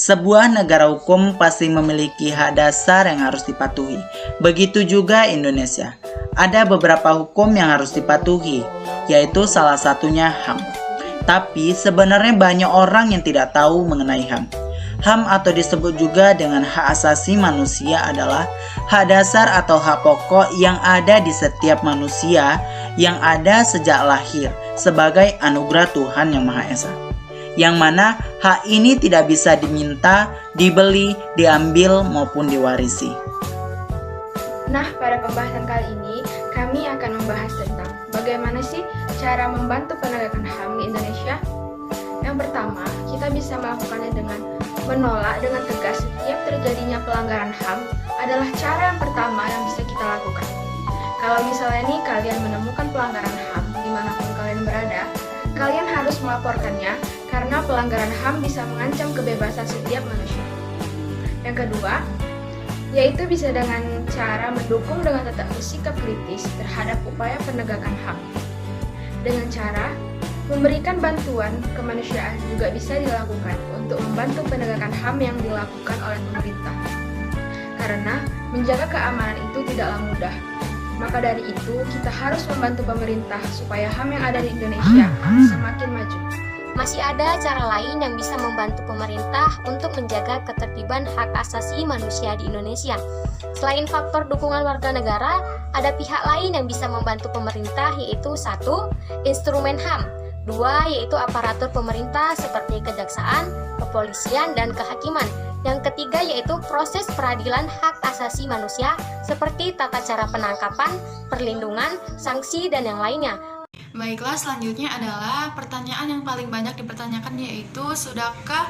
Sebuah negara hukum pasti memiliki hak dasar yang harus dipatuhi. Begitu juga Indonesia. Ada beberapa hukum yang harus dipatuhi, yaitu salah satunya HAM. Tapi sebenarnya banyak orang yang tidak tahu mengenai HAM. HAM atau disebut juga dengan hak asasi manusia adalah hak dasar atau hak pokok yang ada di setiap manusia yang ada sejak lahir sebagai anugerah Tuhan Yang Maha Esa. Yang mana hak ini tidak bisa diminta, dibeli, diambil maupun diwarisi. Nah, pada pembahasan kali ini kami akan membahas tentang bagaimana sih cara membantu penegakan HAM di Indonesia. Yang pertama, kita bisa melakukannya dengan menolak dengan tegas setiap terjadinya pelanggaran HAM adalah cara yang pertama yang bisa kita lakukan. Kalau misalnya nih kalian menemukan pelanggaran HAM dimanapun kalian berada, kalian harus melaporkannya karena pelanggaran HAM bisa mengancam kebebasan setiap manusia. Yang kedua, yaitu bisa dengan cara mendukung dengan tetap bersikap kritis terhadap upaya penegakan HAM. Dengan cara memberikan bantuan kemanusiaan juga bisa dilakukan untuk membantu penegakan HAM yang dilakukan oleh pemerintah. Karena menjaga keamanan itu tidaklah mudah. Maka dari itu, kita harus membantu pemerintah supaya HAM yang ada di Indonesia semakin maju. Masih ada cara lain yang bisa membantu pemerintah untuk menjaga ketertiban hak asasi manusia di Indonesia. Selain faktor dukungan warga negara, ada pihak lain yang bisa membantu pemerintah, yaitu 1. Instrumen HAM, 2. Yaitu aparatur pemerintah seperti kejaksaan, kepolisian, dan kehakiman. Yang ketiga yaitu proses peradilan hak asasi manusia seperti tata cara penangkapan, perlindungan, sanksi, dan yang lainnya. Baiklah, selanjutnya adalah pertanyaan yang paling banyak dipertanyakan, yaitu sudahkah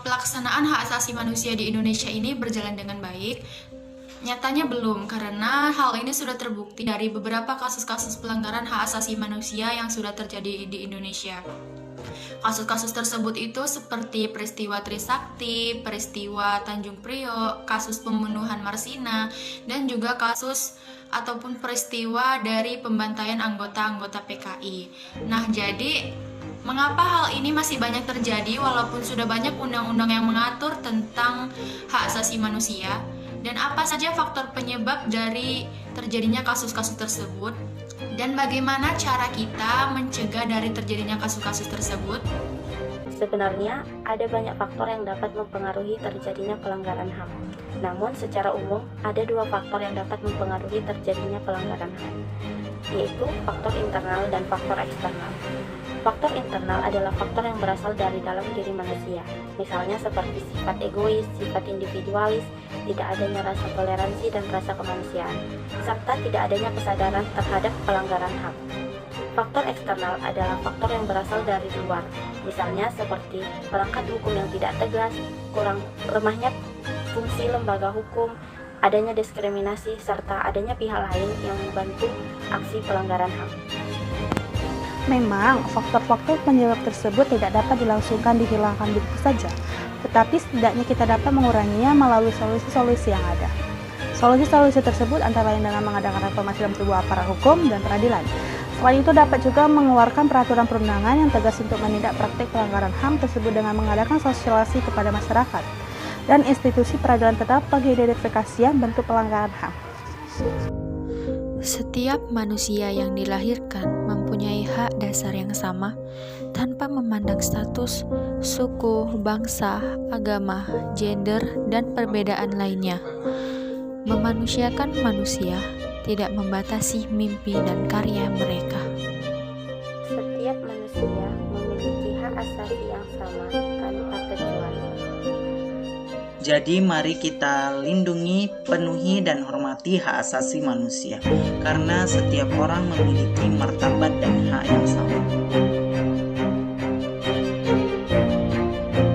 pelaksanaan hak asasi manusia di Indonesia ini berjalan dengan baik? Nyatanya belum, karena hal ini sudah terbukti dari beberapa kasus-kasus pelanggaran hak asasi manusia yang sudah terjadi di Indonesia. Kasus-kasus tersebut itu seperti peristiwa Trisakti, peristiwa Tanjung Priok, kasus pembunuhan Marsina, dan juga kasus ataupun peristiwa dari pembantaian anggota-anggota PKI. Nah, jadi mengapa hal ini masih banyak terjadi walaupun sudah banyak undang-undang yang mengatur tentang hak asasi manusia? Dan apa saja faktor penyebab dari terjadinya kasus-kasus tersebut? Dan bagaimana cara kita mencegah dari terjadinya kasus-kasus tersebut? Sebenarnya, ada banyak faktor yang dapat mempengaruhi terjadinya pelanggaran HAM. Namun, secara umum, ada 2 faktor yang dapat mempengaruhi terjadinya pelanggaran HAM, yaitu faktor internal dan faktor eksternal. Faktor internal adalah faktor yang berasal dari dalam diri manusia, misalnya seperti sifat egois, sifat individualis, tidak adanya rasa toleransi dan rasa kemanusiaan, serta tidak adanya kesadaran terhadap pelanggaran HAM. Faktor eksternal adalah faktor yang berasal dari luar, misalnya seperti perangkat hukum yang tidak tegas, kurang lemahnya fungsi lembaga hukum, adanya diskriminasi, serta adanya pihak lain yang membantu aksi pelanggaran HAM. Memang, faktor-faktor penyebab tersebut tidak dapat dilangsungkan dihilangkan begitu saja, tetapi setidaknya kita dapat menguranginya melalui solusi-solusi yang ada. Solusi-solusi tersebut antara lain dengan mengadakan reformasi dalam tubuh aparat hukum dan peradilan. Selain itu dapat juga mengeluarkan peraturan perundangan yang tegas untuk menindak praktik pelanggaran HAM tersebut dengan mengadakan sosialisasi kepada masyarakat dan institusi peradilan tetap bagi identifikasian bentuk pelanggaran HAM. Setiap manusia yang dilahirkan mempunyai hak dasar yang sama tanpa memandang status, suku, bangsa, agama, gender, dan perbedaan lainnya. Memanusiakan manusia tidak membatasi mimpi dan karya mereka. Setiap manusia memiliki hak asasi yang sama tanpa kecuali. Jadi mari kita lindungi, penuhi, dan hormati hak asasi manusia, karena setiap orang memiliki martabat dan hak yang sama.